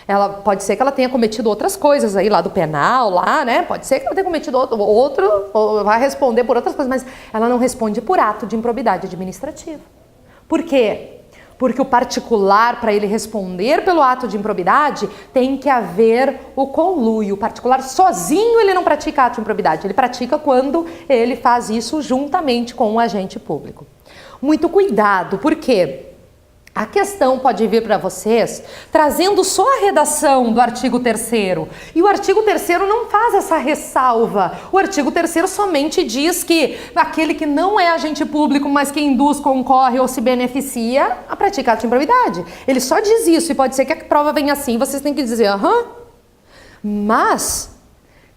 Ela pode ser que ela tenha cometido outras coisas aí lá do penal, lá, né? Pode ser que ela tenha cometido outro, ou vai responder por outras coisas, mas ela não responde por ato de improbidade administrativa. Por quê? Porque o particular, para ele responder pelo ato de improbidade, tem que haver o conluio. O particular sozinho ele não pratica ato de improbidade, ele pratica quando ele faz isso juntamente com o agente público. Muito cuidado, porque a questão pode vir para vocês trazendo só a redação do artigo 3º. E o artigo 3º não faz essa ressalva. O artigo 3º somente diz que aquele que não é agente público, mas que induz, concorre ou se beneficia, a praticar ato de improbidade. Ele só diz isso e pode ser que a prova venha assim, vocês têm que dizer, aham. Mas,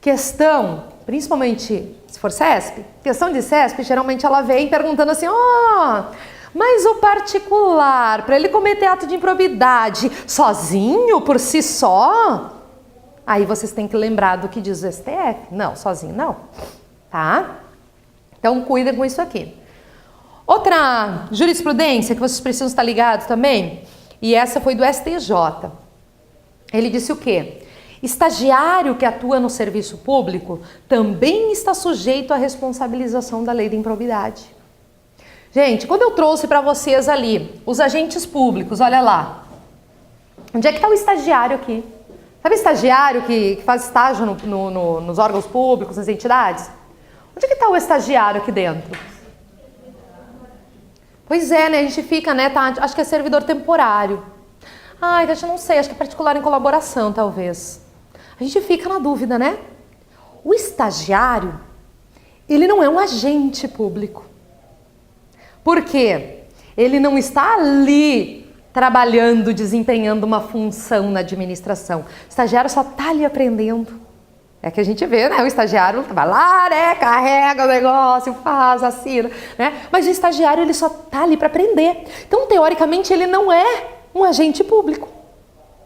questão, principalmente se for CESP, questão de CESP, geralmente ela vem perguntando assim, mas o particular, para ele cometer ato de improbidade sozinho, por si só? Aí vocês têm que lembrar do que diz o STF. Não, sozinho não. Tá? Então cuidem com isso aqui. Outra jurisprudência que vocês precisam estar ligados também, e essa foi do STJ. Ele disse o quê? Estagiário que atua no serviço público também está sujeito à responsabilização da lei da improbidade. Gente, quando eu trouxe para vocês ali os agentes públicos, olha lá. Onde é que está o estagiário aqui? Sabe o estagiário que faz estágio nos órgãos públicos, nas entidades? Onde é que está o estagiário aqui dentro? Pois é, né? A gente fica, né? Tá, acho que é servidor temporário. Ai, deixa eu não sei, acho que é particular em colaboração, talvez. A gente fica na dúvida, né? O estagiário, ele não é um agente público. Por quê? Ele não está ali trabalhando, desempenhando uma função na administração. O estagiário só está ali aprendendo. É que a gente vê, né? O estagiário vai lá, né? Carrega o negócio, faz, assina, né? Mas o estagiário, ele só está ali para aprender. Então, teoricamente, ele não é um agente público.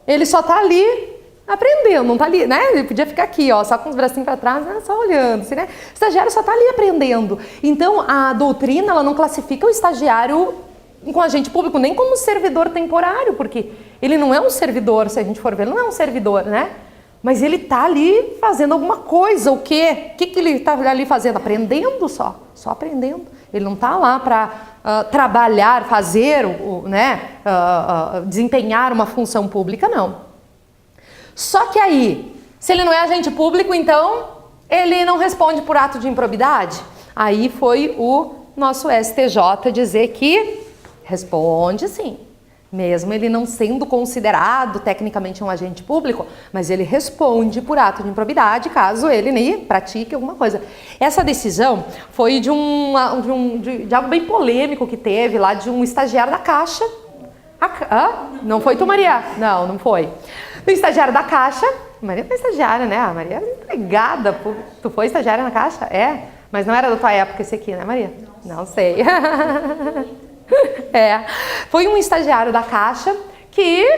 Ele só está ali aprendendo, não está ali, né? Ele podia ficar aqui, ó, só com os bracinhos para trás, né? Só olhando, assim, né? O estagiário só está ali aprendendo. Então, a doutrina, ela não classifica o estagiário com agente público nem como servidor temporário, porque ele não é um servidor, se a gente for ver, ele não é um servidor, né? Mas ele está ali fazendo alguma coisa, o quê? O que ele está ali fazendo? Aprendendo só aprendendo. Ele não está lá para trabalhar, fazer, desempenhar uma função pública, não. Só que aí, se ele não é agente público, então ele não responde por ato de improbidade? Aí foi o nosso STJ dizer que responde sim. Mesmo ele não sendo considerado tecnicamente um agente público, mas ele responde por ato de improbidade caso ele pratique alguma coisa. Essa decisão foi de algo bem polêmico que teve lá de um estagiário da Caixa. Não foi tu, Maria? Não foi. O estagiário da Caixa, Maria foi estagiária, né? A Maria era empregada. Tu foi estagiária na Caixa? É, mas não era da tua época esse aqui, né, Maria? Não sei. Foi um estagiário da Caixa que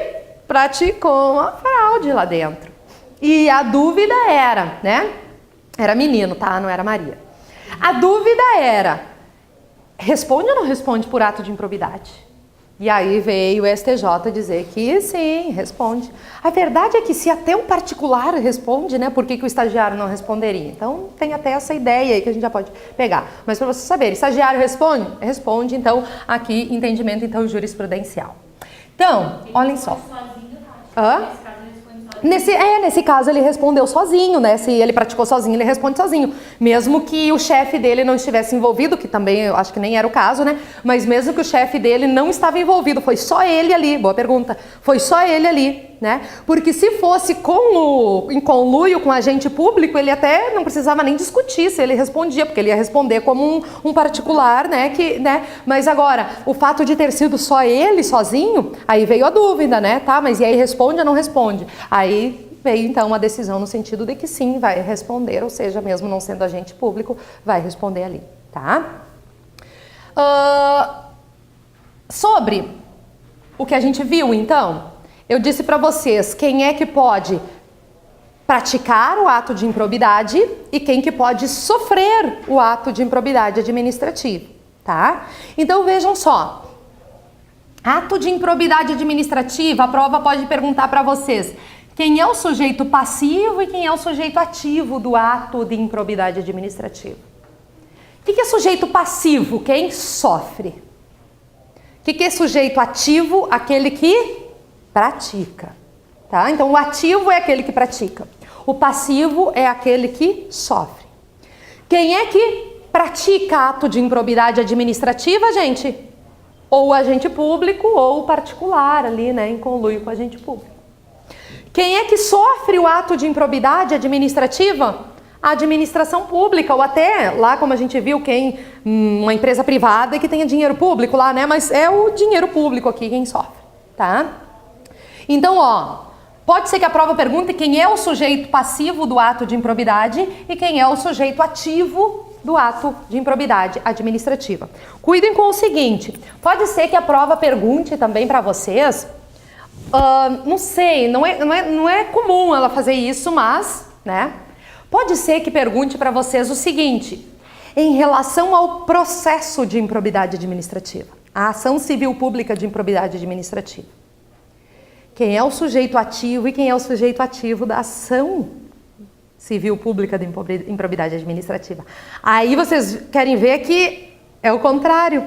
praticou uma fraude lá dentro. E a dúvida era, né? Era menino, tá? Não era Maria. A dúvida era, responde ou não responde por ato de improbidade? E aí veio o STJ dizer que sim, responde. A verdade é que se até um particular responde, né? Por que o estagiário não responderia? Então tem até essa ideia aí que a gente já pode pegar. Mas para você saber, estagiário responde? Responde, então, aqui, entendimento então jurisprudencial. Então, olhem só. Nesse caso ele respondeu sozinho, né? Se ele praticou sozinho, ele responde sozinho. Mesmo que o chefe dele não estivesse envolvido, que também eu acho que nem era o caso, né? Mas mesmo que o chefe dele não estava envolvido, foi só ele ali, boa pergunta, foi só ele ali, né? Porque se fosse em conluio com o agente público, ele até não precisava nem discutir se ele respondia, porque ele ia responder como um particular, né? Mas agora, o fato de ter sido só ele, sozinho, aí veio a dúvida, né? Tá, mas e aí responde ou não responde? Aí veio então uma decisão no sentido de que sim, vai responder, ou seja, mesmo não sendo agente público, vai responder ali, tá? Sobre o que a gente viu, então, eu disse para vocês quem é que pode praticar o ato de improbidade e quem que pode sofrer o ato de improbidade administrativa, tá? Então vejam só, ato de improbidade administrativa, a prova pode perguntar para vocês, Quem é o sujeito passivo e quem é o sujeito ativo do ato de improbidade administrativa? O que é sujeito passivo? Quem sofre. O que é sujeito ativo? Aquele que pratica. Tá? Então, o ativo é aquele que pratica. O passivo é aquele que sofre. Quem é que pratica ato de improbidade administrativa, gente? Ou o agente público ou o particular ali, né, em conluio com o agente público. Quem é que sofre o ato de improbidade administrativa? A administração pública, ou até lá, como a gente viu, uma empresa privada que tenha dinheiro público lá, né? Mas é o dinheiro público aqui quem sofre, tá? Então, ó, pode ser que a prova pergunte quem é o sujeito passivo do ato de improbidade e quem é o sujeito ativo do ato de improbidade administrativa. Cuidem com o seguinte, pode ser que a prova pergunte também para vocês, não sei, não é comum ela fazer isso, mas, né? Pode ser que pergunte para vocês o seguinte, em relação ao processo de improbidade administrativa, a ação civil pública de improbidade administrativa. Quem é o sujeito ativo e quem é o sujeito ativo da ação civil pública de improbidade administrativa? Aí vocês querem ver que é o contrário.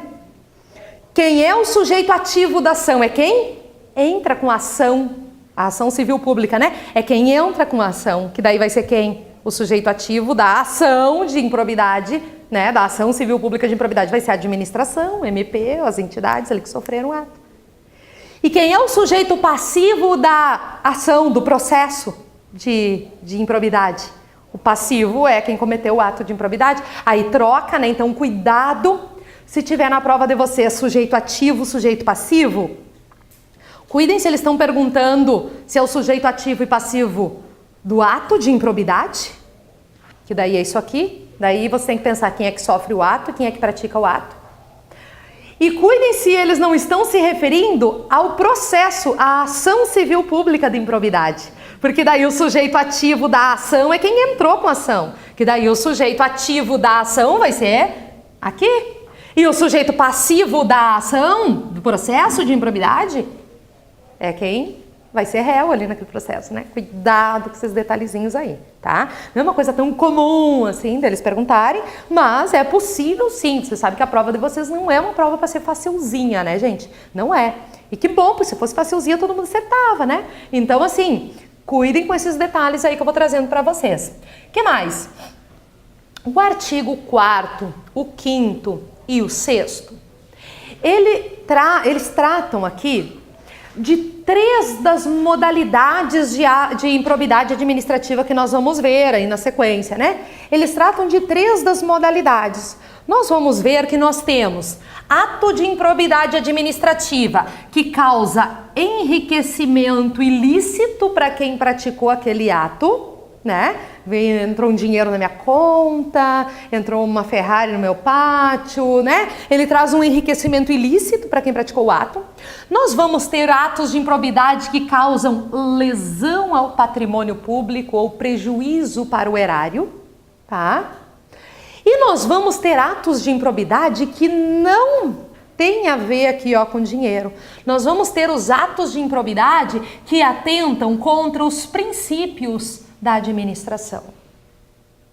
Quem é o sujeito ativo da ação? É quem entra com a ação civil pública, né? É quem entra com a ação, que daí vai ser quem? O sujeito ativo da ação de improbidade, né? Da ação civil pública de improbidade vai ser a administração, MP, as entidades ali que sofreram o ato. E quem é o sujeito passivo da ação, do processo de improbidade? O passivo é quem cometeu o ato de improbidade. Aí troca, né? Então cuidado se tiver na prova de vocês sujeito ativo, sujeito passivo. Cuidem se eles estão perguntando se é o sujeito ativo e passivo do ato de improbidade, que daí é isso aqui. Daí você tem que pensar quem é que sofre o ato e quem é que pratica o ato. E cuidem se eles não estão se referindo ao processo, à ação civil pública de improbidade. Porque daí o sujeito ativo da ação é quem entrou com a ação. Que daí o sujeito ativo da ação vai ser aqui. E o sujeito passivo da ação, do processo de improbidade, é quem vai ser réu ali naquele processo, né? Cuidado com esses detalhezinhos aí, tá? Não é uma coisa tão comum assim deles perguntarem, mas é possível sim. Você sabe que a prova de vocês não é uma prova para ser facilzinha, né, gente? Não é. E que bom, porque se fosse facilzinha todo mundo acertava, né? Então, assim, cuidem com esses detalhes aí que eu vou trazendo para vocês. O que mais? O artigo 4º, o 5º e o 6º, eles tratam aqui de 3 das modalidades de improbidade administrativa que nós vamos ver aí na sequência, né? Eles tratam de 3 das modalidades. Nós vamos ver que nós temos ato de improbidade administrativa que causa enriquecimento ilícito para quem praticou aquele ato, né? Entrou um dinheiro na minha conta, entrou uma Ferrari no meu pátio, né? Ele traz um enriquecimento ilícito para quem praticou o ato. Nós vamos ter atos de improbidade que causam lesão ao patrimônio público ou prejuízo para o erário, tá? E nós vamos ter atos de improbidade que não tem a ver aqui, ó, com dinheiro. Nós vamos ter os atos de improbidade que atentam contra os princípios da administração,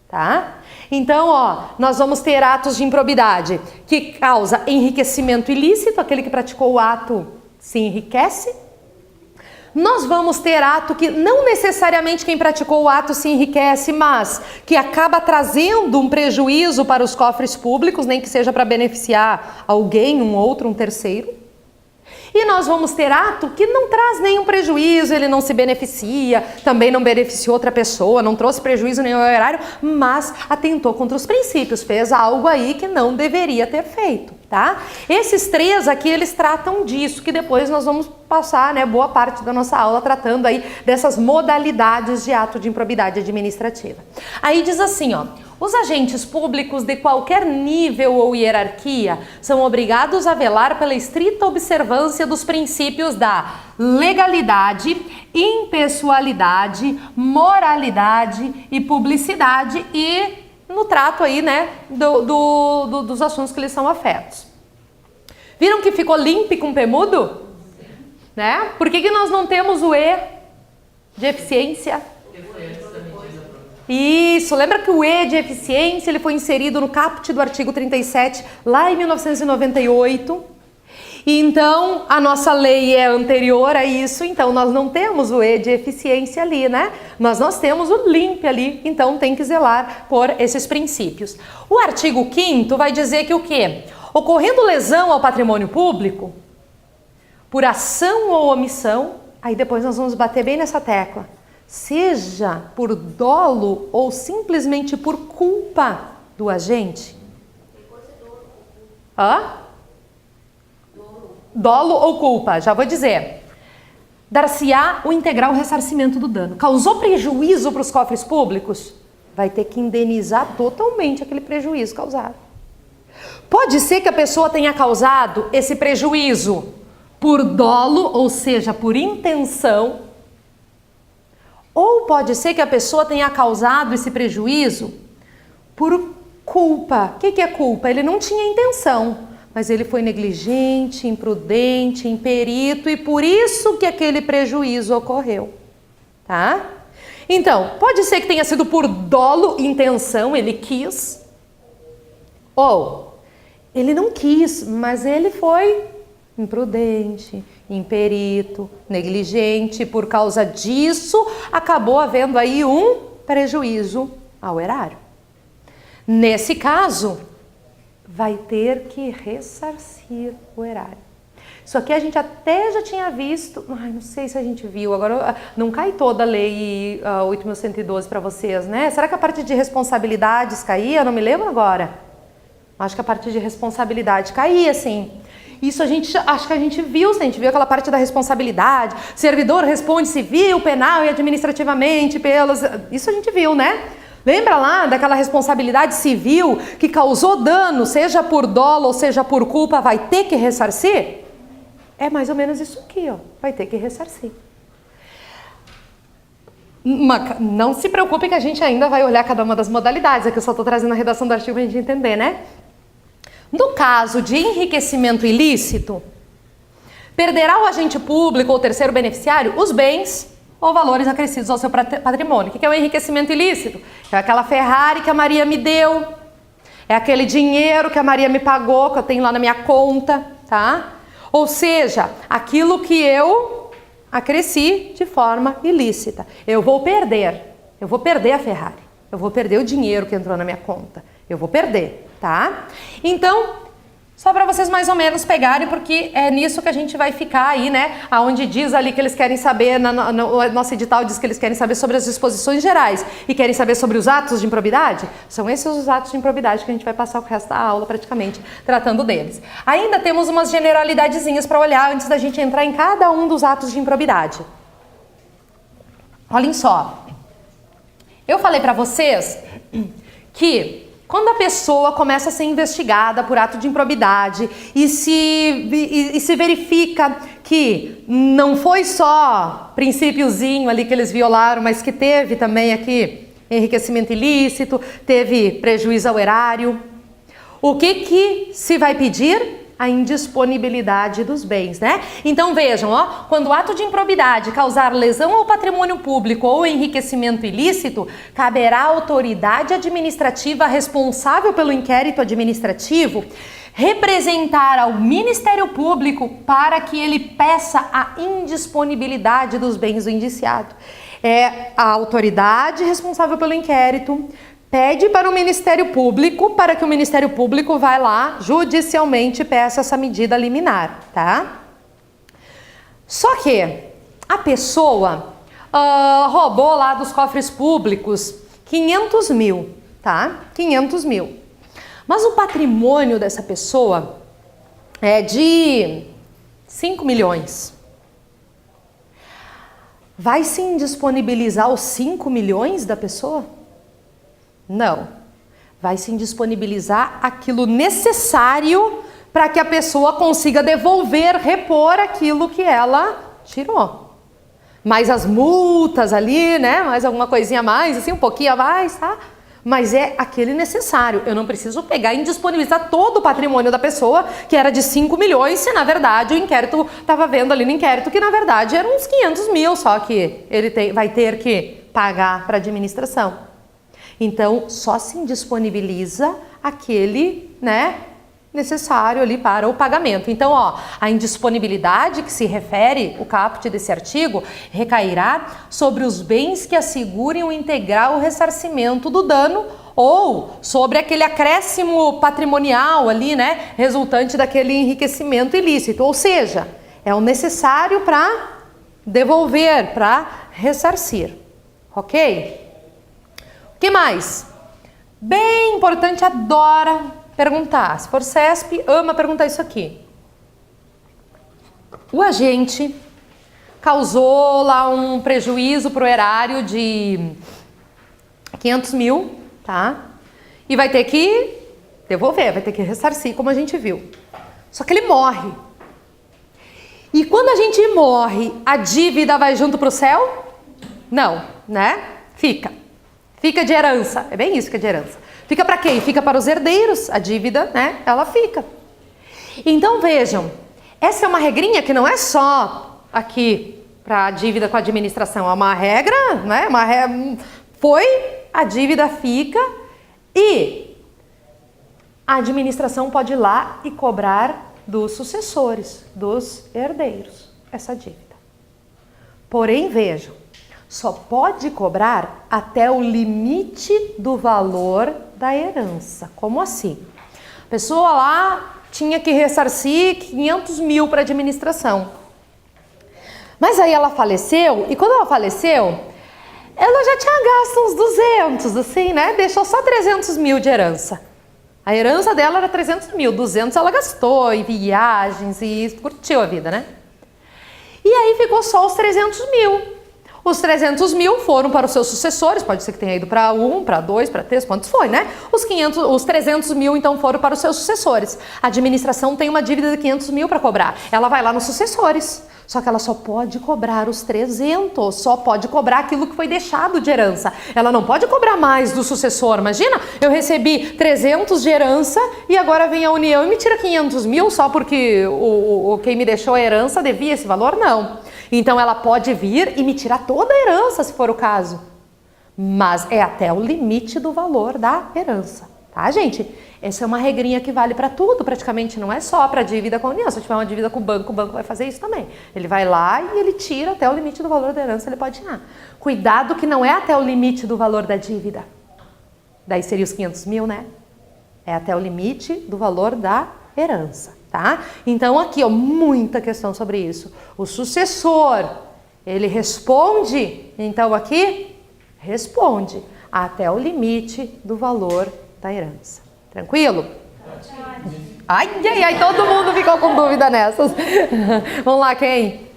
tá? Então, ó, nós vamos ter atos de improbidade que causa enriquecimento ilícito, aquele que praticou o ato se enriquece. Nós vamos ter ato que não necessariamente quem praticou o ato se enriquece, mas que acaba trazendo um prejuízo para os cofres públicos, nem que seja para beneficiar alguém, um outro, um terceiro. E nós vamos ter ato que não traz nenhum prejuízo, ele não se beneficia, também não beneficiou outra pessoa, não trouxe prejuízo nenhum ao erário, mas atentou contra os princípios, fez algo aí que não deveria ter feito, tá? Esses 3 aqui, eles tratam disso, que depois nós vamos passar, né, boa parte da nossa aula tratando aí dessas modalidades de ato de improbidade administrativa. Aí diz assim, ó, os agentes públicos de qualquer nível ou hierarquia são obrigados a velar pela estrita observância dos princípios da legalidade, impessoalidade, moralidade e publicidade e no trato aí, né, dos assuntos que eles são afetos. Viram que ficou limpo com P mudo? Né? Por que nós não temos o E? de eficiência? Isso, lembra que o E de eficiência ele foi inserido no caput do artigo 37, lá em 1998. E então, a nossa lei é anterior a isso, então nós não temos o E de eficiência ali, né? Mas nós temos o LIMP ali, então tem que zelar por esses princípios. O artigo 5º vai dizer que o quê? Ocorrendo lesão ao patrimônio público, por ação ou omissão, aí depois nós vamos bater bem nessa tecla, seja por dolo ou simplesmente por culpa do agente. Dolo ou culpa, já vou dizer. Dar-se-á o integral ressarcimento do dano. Causou prejuízo para os cofres públicos? Vai ter que indenizar totalmente aquele prejuízo causado. Pode ser que a pessoa tenha causado esse prejuízo por dolo, ou seja, por intenção, ou pode ser que a pessoa tenha causado esse prejuízo por culpa. O que é culpa? Ele não tinha intenção, mas ele foi negligente, imprudente, imperito e por isso que aquele prejuízo ocorreu, tá? Então, pode ser que tenha sido por dolo, intenção, ele quis, ou ele não quis, mas ele foi imprudente, imperito, negligente, por causa disso acabou havendo aí um prejuízo ao erário. Nesse caso, vai ter que ressarcir o erário. Isso aqui a gente até já tinha visto, não sei se a gente viu, agora não cai toda a lei 8.112 para vocês, né? Será que a parte de responsabilidades caía? Eu não me lembro agora. Acho que a parte de responsabilidade caía, sim. Isso acho que a gente viu aquela parte da responsabilidade, servidor responde civil, penal e administrativamente pelos... Isso a gente viu, né? Lembra lá daquela responsabilidade civil que causou dano, seja por dolo ou seja por culpa, vai ter que ressarcir? É mais ou menos isso aqui, ó, vai ter que ressarcir. Não se preocupe que a gente ainda vai olhar cada uma das modalidades, aqui eu só estou trazendo a redação do artigo para a gente entender, né? No caso de enriquecimento ilícito, perderá o agente público ou terceiro beneficiário os bens ou valores acrescidos ao seu patrimônio. O que é o enriquecimento ilícito? É aquela Ferrari que a Maria me deu, é aquele dinheiro que a Maria me pagou, que eu tenho lá na minha conta, tá? Ou seja, aquilo que eu acresci de forma ilícita. Eu vou perder a Ferrari, eu vou perder o dinheiro que entrou na minha conta, eu vou perder, tá? Então, só para vocês mais ou menos pegarem, porque é nisso que a gente vai ficar aí, né? Aonde diz ali que eles querem saber, no nosso edital diz que eles querem saber sobre as disposições gerais e querem saber sobre os atos de improbidade. São esses os atos de improbidade que a gente vai passar o resto da aula praticamente tratando deles. Ainda temos umas generalidadezinhas para olhar antes da gente entrar em cada um dos atos de improbidade. Olhem só. Eu falei para vocês que quando a pessoa começa a ser investigada por ato de improbidade e se verifica que não foi só princípiozinho ali que eles violaram, mas que teve também aqui enriquecimento ilícito, teve prejuízo ao erário, o que se vai pedir? A indisponibilidade dos bens, né? Então vejam, ó, quando o ato de improbidade causar lesão ao patrimônio público ou enriquecimento ilícito, caberá à autoridade administrativa responsável pelo inquérito administrativo representar ao Ministério Público para que ele peça a indisponibilidade dos bens do indiciado. É a autoridade responsável pelo inquérito pede para o Ministério Público, para que o Ministério Público vá lá, judicialmente peça essa medida liminar, tá? Só que a pessoa roubou lá dos cofres públicos 500 mil, tá? 500 mil. Mas o patrimônio dessa pessoa é de 5 milhões. Vai se indisponibilizar os 5 milhões da pessoa? Não, vai se indisponibilizar aquilo necessário para que a pessoa consiga devolver, repor aquilo que ela tirou. Mais as multas ali, né? Mais alguma coisinha a mais, assim, um pouquinho a mais, tá? Mas é aquele necessário. Eu não preciso pegar e indisponibilizar todo o patrimônio da pessoa, que era de 5 milhões, se na verdade o inquérito estava vendo ali no inquérito que na verdade eram uns 500 mil só que ele vai ter que pagar para a administração. Então, só se indisponibiliza aquele, né, necessário ali para o pagamento. Então, ó, a indisponibilidade que se refere, o caput desse artigo, recairá sobre os bens que assegurem o integral ressarcimento do dano ou sobre aquele acréscimo patrimonial ali, né, resultante daquele enriquecimento ilícito. Ou seja, é o necessário para devolver, para ressarcir. Ok? O que mais? Bem importante, adora perguntar. Se for CESP, ama perguntar isso aqui. O agente causou lá um prejuízo para o erário de 500 mil, tá? E vai ter que devolver, vai ter que ressarcir, como a gente viu. Só que ele morre. E quando a gente morre, a dívida vai junto para o céu? Não, né? Fica. Fica de herança. É bem isso que é de herança. Fica para quem? Fica para os herdeiros. A dívida, né? Ela fica. Então vejam, essa é uma regrinha que não é só aqui para a dívida com a administração. É uma regra, né? Foi, a dívida fica e a administração pode ir lá e cobrar dos sucessores, dos herdeiros, essa dívida. Porém, vejam, só pode cobrar até o limite do valor da herança. Como assim? A pessoa lá tinha que ressarcir 500 mil para a administração. Mas aí ela faleceu, e quando ela faleceu, ela já tinha gasto uns 200, assim, né? Deixou só 300 mil de herança. A herança dela era 300 mil, 200 ela gastou em viagens e curtiu a vida, né? E aí ficou só os 300 mil. Os 300 mil foram para os seus sucessores, pode ser que tenha ido para 1, para 2, para 3, quantos foi, né? Os 300 mil então foram para os seus sucessores. A administração tem uma dívida de 500 mil para cobrar. Ela vai lá nos sucessores. Só que ela só pode cobrar os 300, só pode cobrar aquilo que foi deixado de herança. Ela não pode cobrar mais do sucessor. Imagina, eu recebi 300 de herança e agora vem a União e me tira 500 mil só porque quem me deixou a herança devia esse valor? Não. Então ela pode vir e me tirar toda a herança, se for o caso. Mas é até o limite do valor da herança, tá, gente? Essa é uma regrinha que vale para tudo, praticamente, não é só para dívida com a União. Se eu tiver uma dívida com o banco vai fazer isso também. Ele vai lá e ele tira até o limite do valor da herança, ele pode tirar. Cuidado que não é até o limite do valor da dívida. Daí seria os 500 mil, né? É até o limite do valor da herança, tá? Então aqui, ó, muita questão sobre isso. O sucessor, ele responde, então aqui, responde até o limite do valor da herança. Tranquilo? Ai, ai, ai, todo mundo ficou com dúvida nessas. Vamos lá, quem?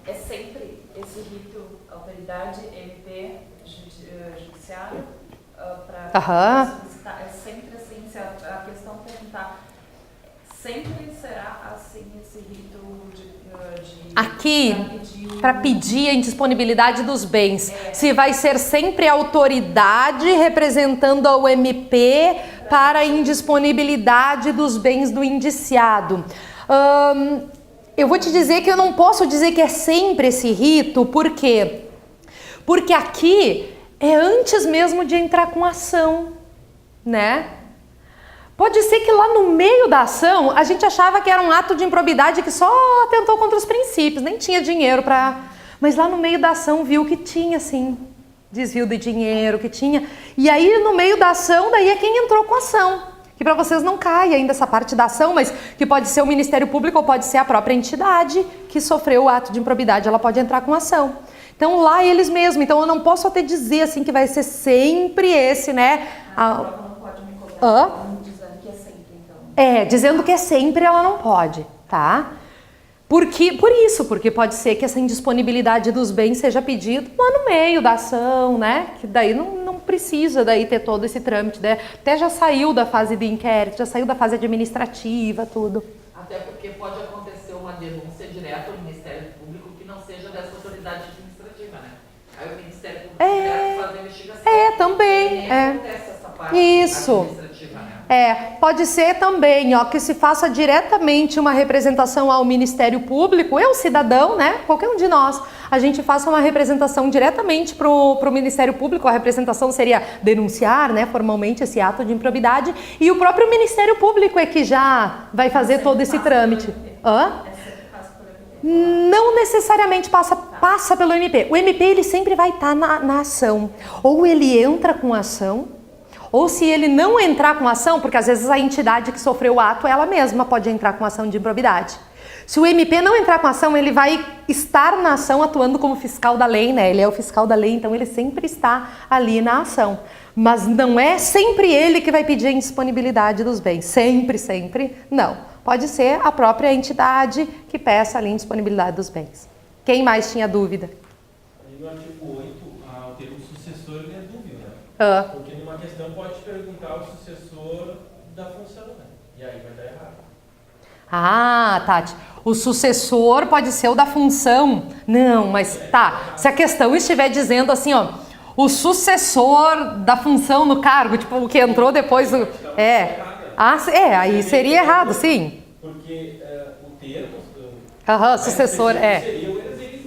É sempre esse rito, autoridade, MP, judiciário, para solicitar, é sempre assim, se a questão perguntar, sempre será assim esse rito de aqui, para pedir a indisponibilidade dos bens, se vai ser sempre a autoridade representando ao MP para a indisponibilidade dos bens do indiciado. Eu vou te dizer que eu não posso dizer que é sempre esse rito, por quê? Porque aqui é antes mesmo de entrar com ação, né? Pode ser que lá no meio da ação a gente achava que era um ato de improbidade que só atentou contra os princípios, nem tinha dinheiro para... Mas lá no meio da ação viu que tinha, sim, desvio de dinheiro, que tinha. E aí no meio da ação, daí é quem entrou com a ação. Que para vocês não cai ainda essa parte da ação, mas que pode ser o Ministério Público ou pode ser a própria entidade que sofreu o ato de improbidade, ela pode entrar com ação. Então lá eles mesmos, então eu não posso até dizer assim que vai ser sempre esse, né? Não pode me cobrar. Dizendo que é sempre, ela não pode, tá? Por isso, porque pode ser que essa indisponibilidade dos bens seja pedido lá no meio da ação, né? Que daí não precisa daí ter todo esse trâmite, né? Até já saiu da fase de inquérito, já saiu da fase administrativa, tudo. Até porque pode acontecer uma denúncia direta ao Ministério Público que não seja dessa autoridade administrativa, né? Aí o Ministério Público direto faz a investigação. também. Acontece essa parte Isso. administrativa, né? Pode ser também, ó, que se faça diretamente uma representação ao Ministério Público, eu, cidadão, né, qualquer um de nós, a gente faça uma representação diretamente para o Ministério Público. A representação seria denunciar, né, formalmente esse ato de improbidade, e o próprio Ministério Público é que já vai fazer todo esse trâmite. Não necessariamente passa pelo MP. O MP ele sempre vai estar na ação. Ou ele entra com a ação, ou se ele não entrar com a ação, porque às vezes a entidade que sofreu o ato, ela mesma pode entrar com ação de improbidade. Se o MP não entrar com a ação, ele vai estar na ação atuando como fiscal da lei, né? Ele é o fiscal da lei, então ele sempre está ali na ação. Mas não é sempre ele que vai pedir a indisponibilidade dos bens. Sempre, sempre, não. Pode ser a própria entidade que peça ali a indisponibilidade dos bens. Quem mais tinha dúvida? Aí no artigo 8, o termo sucessor ele é dúvida, né? Porque numa questão pode perguntar o sucessor da função, né? E aí vai dar errado. Tati, o sucessor pode ser o da função. Não, mas tá, se a questão estiver dizendo assim, ó, o sucessor da função no cargo, tipo, o que entrou depois do... aí seria errado, sim. Porque o termo... Sucessor, seria o herdeiro.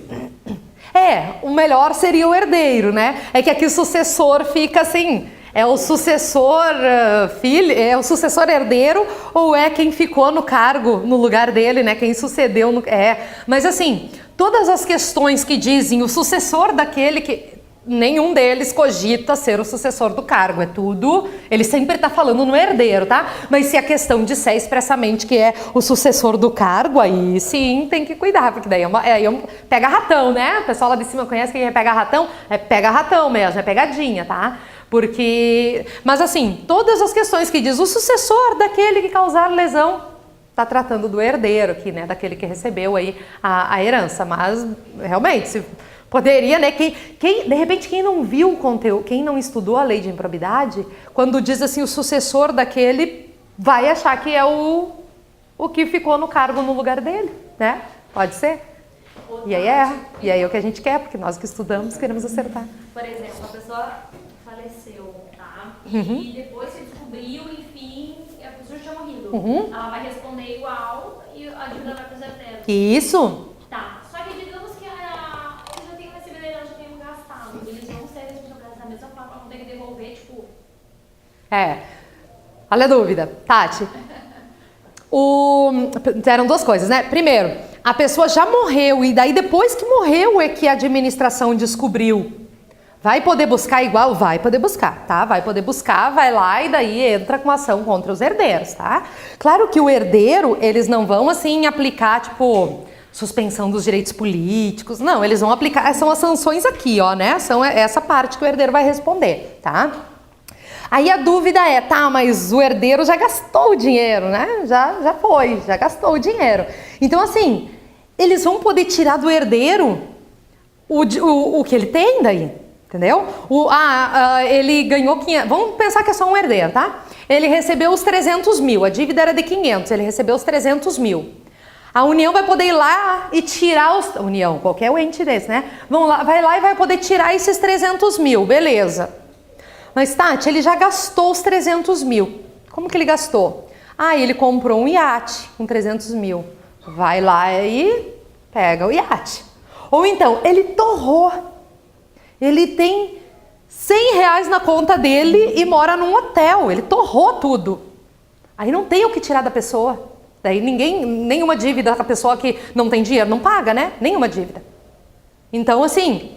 O melhor seria o herdeiro, né? É que aqui o sucessor fica assim... É o sucessor filho, é o sucessor herdeiro ou é quem ficou no cargo no lugar dele, né? Quem sucedeu mas assim, todas as questões que dizem o sucessor daquele que nenhum deles cogita ser o sucessor do cargo, é tudo, ele sempre tá falando no herdeiro, tá? Mas se a questão disser expressamente que é o sucessor do cargo, aí sim tem que cuidar, porque daí pega ratão, né? O pessoal lá de cima conhece quem é pega ratão? É pega ratão mesmo, é pegadinha, tá? Mas assim, todas as questões que diz o sucessor daquele que causar lesão, tá tratando do herdeiro aqui, né? Daquele que recebeu aí a herança, mas realmente, se poderia, né? De repente, quem não viu o conteúdo, quem não estudou a lei de improbidade, quando diz assim o sucessor daquele, vai achar que é o que ficou no cargo no lugar dele, né? Pode ser? E aí erra. E aí é o que a gente quer, porque nós que estudamos queremos acertar. Por exemplo, a pessoa faleceu, tá? E depois se descobriu, enfim, a pessoa já tinha morrido. Ela vai responder igual e a dívida vai para os herdeiros. Isso. Tá. Só que digamos que eles já tenham recebido a herança, já tenham gastado. Eles vão ser responsáveis da mesma forma, vão ter que devolver, tipo... Olha a dúvida. Tati. Eram duas coisas, né? Primeiro, a pessoa já morreu e daí depois que morreu é que a administração descobriu. Vai poder buscar igual? Vai poder buscar, tá? Vai poder buscar, vai lá e daí entra com ação contra os herdeiros, tá? Claro que o herdeiro, eles não vão assim aplicar, tipo, suspensão dos direitos políticos. Não, eles vão aplicar, são as sanções aqui, ó, né? São essa parte que o herdeiro vai responder, tá? Aí a dúvida é, mas o herdeiro já gastou o dinheiro, né? Já gastou o dinheiro. Então, assim, eles vão poder tirar do herdeiro o que ele tem daí. Entendeu? Ele ganhou 500, vamos pensar que é só um herdeiro, tá? Ele recebeu os 300 mil, a dívida era de 500, ele recebeu os 300 mil. A União vai poder ir lá e tirar União, qualquer ente desse, né? Vai lá e vai poder tirar esses 300 mil, beleza. Mas, Tati, ele já gastou os 300 mil. Como que ele gastou? Ele comprou um iate com 300 mil. Vai lá e pega o iate. Ou então, ele torrou. Ele tem 100 reais na conta dele e mora num hotel. Ele torrou tudo. Aí não tem o que tirar da pessoa. Daí nenhuma dívida da pessoa que não tem dinheiro não paga, né? Nenhuma dívida. Então, assim,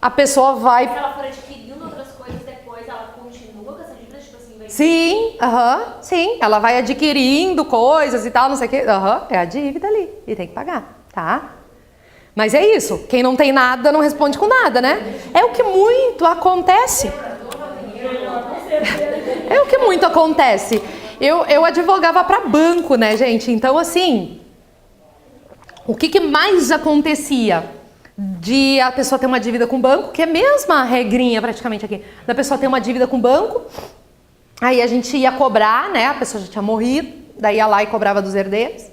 a pessoa vai... Se ela for adquirindo outras coisas depois, ela continua com essa dívida? Tipo assim, vai... Sim, sim. Ela vai adquirindo coisas e tal, não sei o quê. É a dívida ali. E tem que pagar, tá? Mas é isso, quem não tem nada não responde com nada, né? É o que muito acontece. Eu advogava para banco, né, gente? Então, assim, o que mais acontecia de a pessoa ter uma dívida com o banco, que é a mesma regrinha praticamente aqui, da pessoa ter uma dívida com o banco, aí a gente ia cobrar, né? A pessoa já tinha morrido, daí ia lá e cobrava dos herdeiros.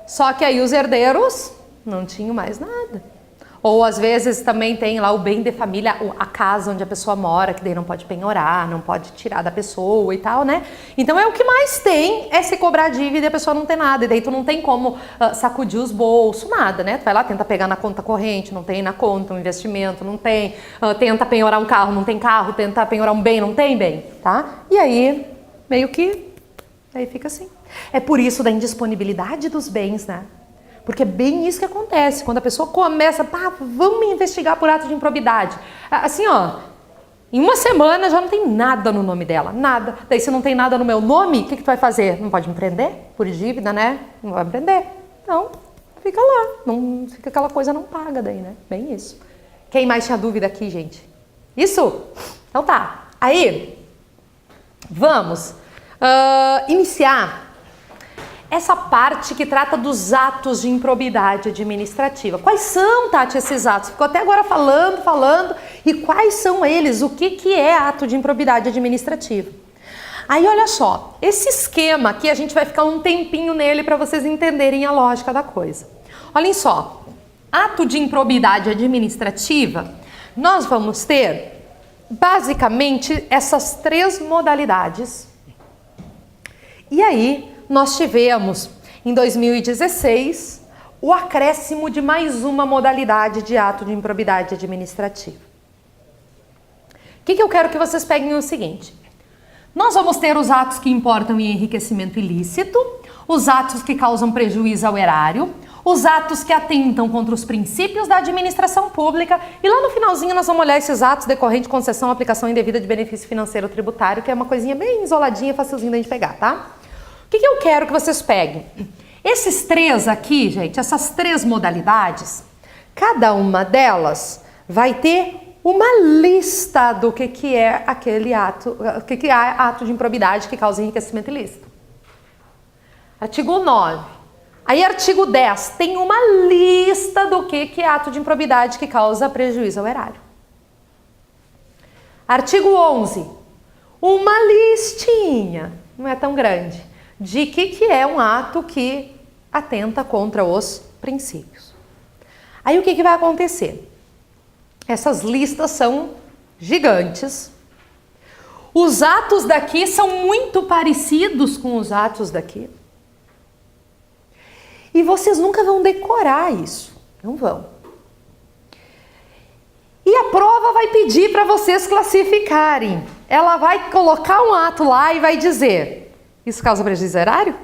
Só que aí os herdeiros... não tinham mais nada. Ou às vezes também tem lá o bem de família, a casa onde a pessoa mora, que daí não pode penhorar, não pode tirar da pessoa e tal, né? Então é o que mais tem é se cobrar dívida e a pessoa não tem nada. E daí tu não tem como sacudir os bolsos, nada, né? Tu vai lá, tenta pegar na conta corrente, não tem na conta, um investimento, não tem. Tenta penhorar um carro, não tem carro. Tenta penhorar um bem, não tem bem, tá? E aí, meio que, aí fica assim. É por isso da indisponibilidade dos bens, né? Porque é bem isso que acontece, quando a pessoa começa, vamos me investigar por ato de improbidade. Assim, ó, em uma semana já não tem nada no nome dela, nada. Daí se não tem nada no meu nome, o que tu vai fazer? Não pode me prender por dívida, né? Não vai me prender. Então, fica lá, não, fica aquela coisa não paga daí, né? Bem isso. Quem mais tinha dúvida aqui, gente? Isso? Então tá. Aí, vamos iniciar essa parte que trata dos atos de improbidade administrativa. Quais são, Tati, esses atos? Ficou até agora falando, e quais são eles? O que é ato de improbidade administrativa? Aí, olha só, esse esquema aqui, a gente vai ficar um tempinho nele para vocês entenderem a lógica da coisa. Olhem só, ato de improbidade administrativa, nós vamos ter, basicamente, essas 3 modalidades. E aí, nós tivemos, em 2016, o acréscimo de mais uma modalidade de ato de improbidade administrativa. O que eu quero que vocês peguem o seguinte. Nós vamos ter os atos que importam em enriquecimento ilícito, os atos que causam prejuízo ao erário, os atos que atentam contra os princípios da administração pública, e lá no finalzinho nós vamos olhar esses atos decorrentes de concessão, aplicação indevida de benefício financeiro tributário, que é uma coisinha bem isoladinha, facilzinho da gente pegar, tá? O que eu quero que vocês peguem? Esses 3 aqui, gente, essas 3 modalidades, cada uma delas vai ter uma lista do que é aquele ato, o que é ato de improbidade que causa enriquecimento ilícito. Artigo 9. Aí, artigo 10, tem uma lista do que é ato de improbidade que causa prejuízo ao erário. Artigo 11. Uma listinha, não é tão grande, de que é um ato que atenta contra os princípios. Aí o que vai acontecer? Essas listas são gigantes. Os atos daqui são muito parecidos com os atos daqui. E vocês nunca vão decorar isso. Não vão. E a prova vai pedir para vocês classificarem. Ela vai colocar um ato lá e vai dizer... Isso causa prejuízo erário?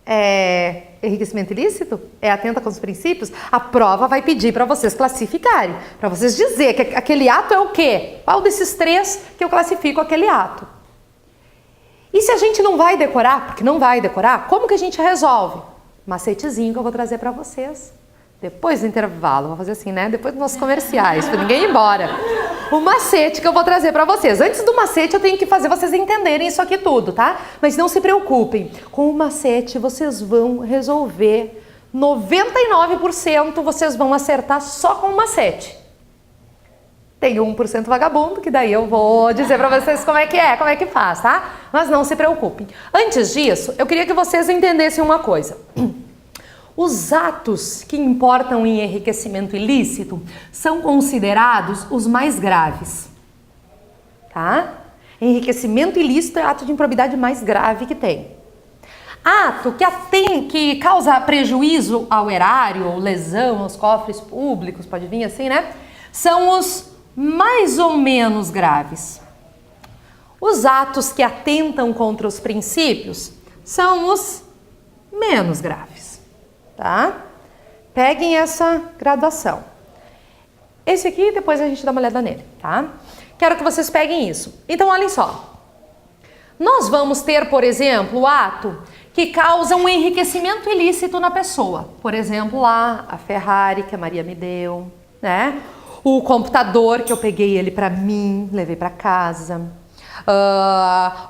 É enriquecimento ilícito? É atenta com os princípios? A prova vai pedir para vocês classificarem, para vocês dizer que aquele ato é o quê? Qual desses 3 que eu classifico aquele ato? E se a gente não vai decorar, porque não vai decorar, como que a gente resolve? Macetezinho que eu vou trazer para vocês. Depois do intervalo, vou fazer assim, né? Depois dos nossos comerciais, para ninguém ir embora. O macete que eu vou trazer para vocês. Antes do macete, eu tenho que fazer vocês entenderem isso aqui tudo, tá? Mas não se preocupem. Com o macete, vocês vão resolver 99%, vocês vão acertar só com o macete. Tem 1% vagabundo, que daí eu vou dizer para vocês como é que faz, tá? Mas não se preocupem. Antes disso, eu queria que vocês entendessem uma coisa. Os atos que importam em enriquecimento ilícito são considerados os mais graves, tá? Enriquecimento ilícito é o ato de improbidade mais grave que tem. Ato que causa prejuízo ao erário ou lesão aos cofres públicos, pode vir assim, né? São os mais ou menos graves. Os atos que atentam contra os princípios são os menos graves. Tá? Peguem essa graduação. Esse aqui, depois a gente dá uma olhada nele, tá? Quero que vocês peguem isso. Então, olhem só. Nós vamos ter, por exemplo, o ato que causa um enriquecimento ilícito na pessoa. Por exemplo, lá, a Ferrari que a Maria me deu, né? O computador que eu peguei ele para mim, levei para casa.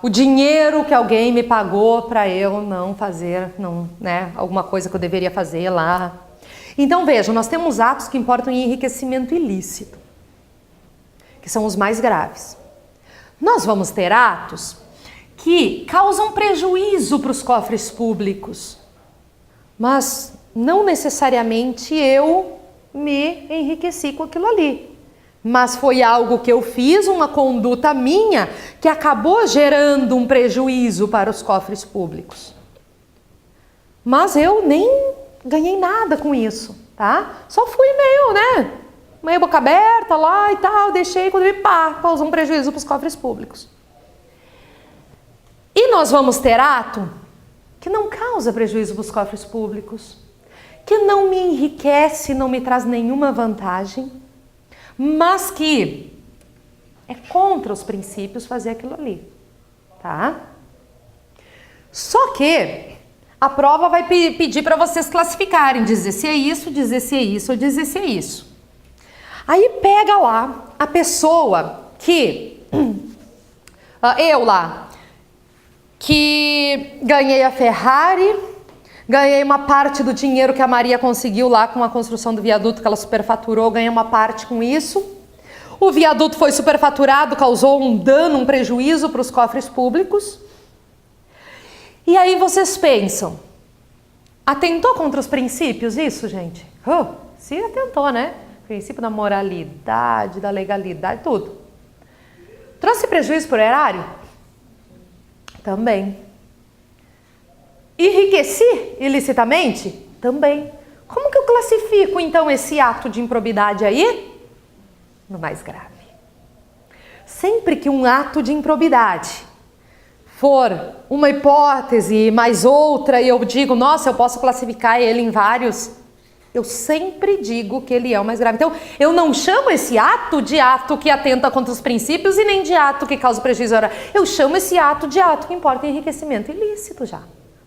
O dinheiro que alguém me pagou para eu não fazer, né, alguma coisa que eu deveria fazer lá. Então vejam, nós temos atos que importam em enriquecimento ilícito, que são os mais graves. Nós vamos ter atos que causam prejuízo para os cofres públicos, mas não necessariamente eu me enriqueci com aquilo ali. Mas foi algo que eu fiz, uma conduta minha, que acabou gerando um prejuízo para os cofres públicos. Mas eu nem ganhei nada com isso, tá? Só fui meio boca aberta lá e tal, deixei, quando causou um prejuízo para os cofres públicos. E nós vamos ter ato que não causa prejuízo para os cofres públicos, que não me enriquece, não me traz nenhuma vantagem, mas que é contra os princípios fazer aquilo ali, tá? Só que a prova vai pedir para vocês classificarem, dizer se é isso ou dizer se é isso. Aí pega lá a pessoa que, eu lá, que ganhei a Ferrari, ganhei uma parte do dinheiro que a Maria conseguiu lá com a construção do viaduto que ela superfaturou, ganhei uma parte com isso. O viaduto foi superfaturado, causou um dano, um prejuízo para os cofres públicos. E aí vocês pensam, atentou contra os princípios isso, gente? Se atentou, né? Princípio da moralidade, da legalidade, tudo. Trouxe prejuízo para o erário? Também. Enriqueci ilicitamente? Também. Como que eu classifico, então, esse ato de improbidade aí? No mais grave. Sempre que um ato de improbidade for uma hipótese mais outra e eu digo, nossa, eu posso classificar ele em vários, eu sempre digo que ele é o mais grave. Então, eu não chamo esse ato de ato que atenta contra os princípios e nem de ato que causa prejuízo. Eu chamo esse ato de ato que importa enriquecimento ilícito já.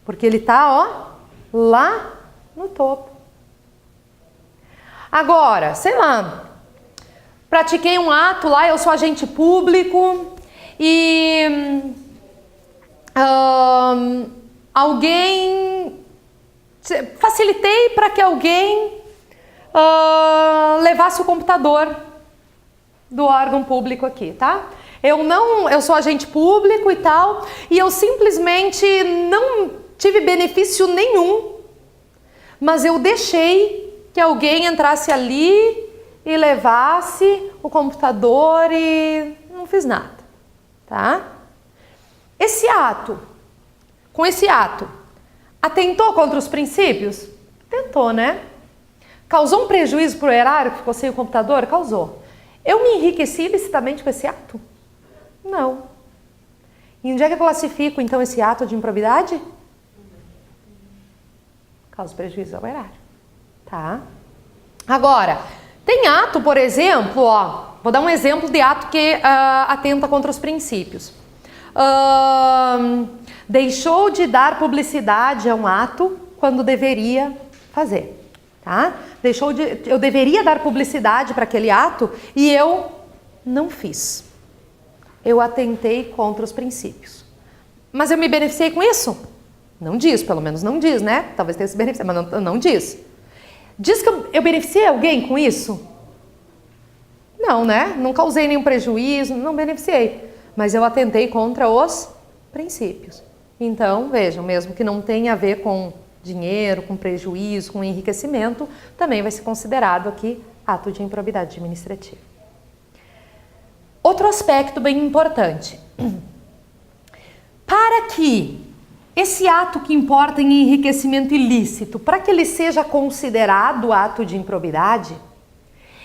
Porque ele está, lá no topo. Agora, sei lá, pratiquei um ato lá, eu sou agente público e facilitei para que alguém levasse o computador do órgão público aqui, tá? Eu sou agente público e tal, e eu simplesmente não tive benefício nenhum, mas eu deixei que alguém entrasse ali e levasse o computador e não fiz nada, tá? Com esse ato, atentou contra os princípios? Tentou, né? Causou um prejuízo para o erário que ficou sem o computador? Causou. Eu me enriqueci ilicitamente com esse ato? Não. E onde é que eu classifico, então, esse ato de improbidade? Causa prejuízo ao erário, tá? Agora, tem ato, por exemplo, vou dar um exemplo de ato que atenta contra os princípios. Deixou de dar publicidade a um ato quando deveria fazer, tá? Eu deveria dar publicidade para aquele ato e eu não fiz. Eu atentei contra os princípios. Mas eu me beneficiei com isso? Não diz, pelo menos não diz, né? Talvez tenha se beneficiado, mas não diz. Diz que eu beneficiei alguém com isso? Não, né? Não causei nenhum prejuízo, não beneficiei. Mas eu atentei contra os princípios. Então, vejam, mesmo que não tenha a ver com dinheiro, com prejuízo, com enriquecimento, também vai ser considerado aqui ato de improbidade administrativa. Outro aspecto bem importante. Para que esse ato que importa em enriquecimento ilícito, para que ele seja considerado ato de improbidade,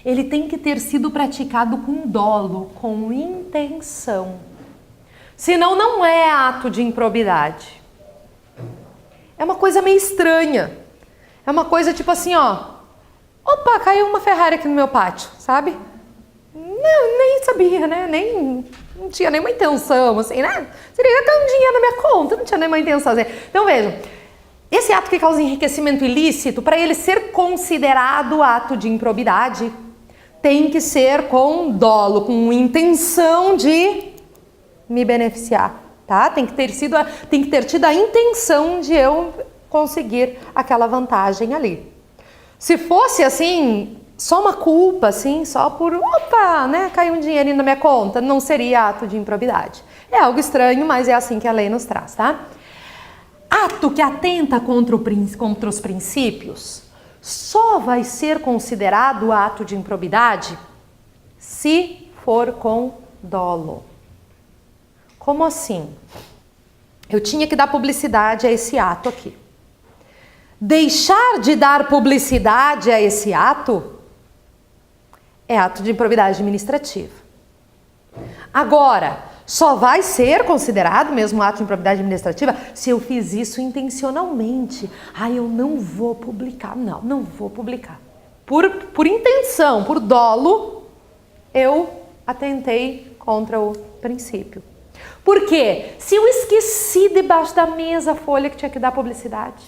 ele tem que ter sido praticado com dolo, com intenção. Senão não é ato de improbidade. É uma coisa meio estranha. É uma coisa tipo assim, opa, caiu uma Ferrari aqui no meu pátio, sabe? Não, nem sabia, né? Não tinha nenhuma intenção, assim, né? Seria cair um dinheiro na minha conta, não tinha nenhuma intenção. Assim. Então, vejam, esse ato que causa enriquecimento ilícito, para ele ser considerado ato de improbidade, tem que ser com dolo, com intenção de me beneficiar, tá? Tem que ter tido a intenção de eu conseguir aquela vantagem ali. Se fosse assim, só uma culpa, assim, só por, opa, né, caiu um dinheirinho na minha conta, não seria ato de improbidade. É algo estranho, mas é assim que a lei nos traz, tá? Ato que atenta contra os princípios só vai ser considerado ato de improbidade se for com dolo. Como assim? Eu tinha que dar publicidade a esse ato aqui. Deixar de dar publicidade a esse ato é ato de improbidade administrativa. Agora, só vai ser considerado mesmo ato de improbidade administrativa se eu fiz isso intencionalmente. Eu não vou publicar. Não vou publicar. Por intenção, por dolo, eu atentei contra o princípio. Por quê? Se eu esqueci debaixo da mesa a folha que tinha que dar publicidade,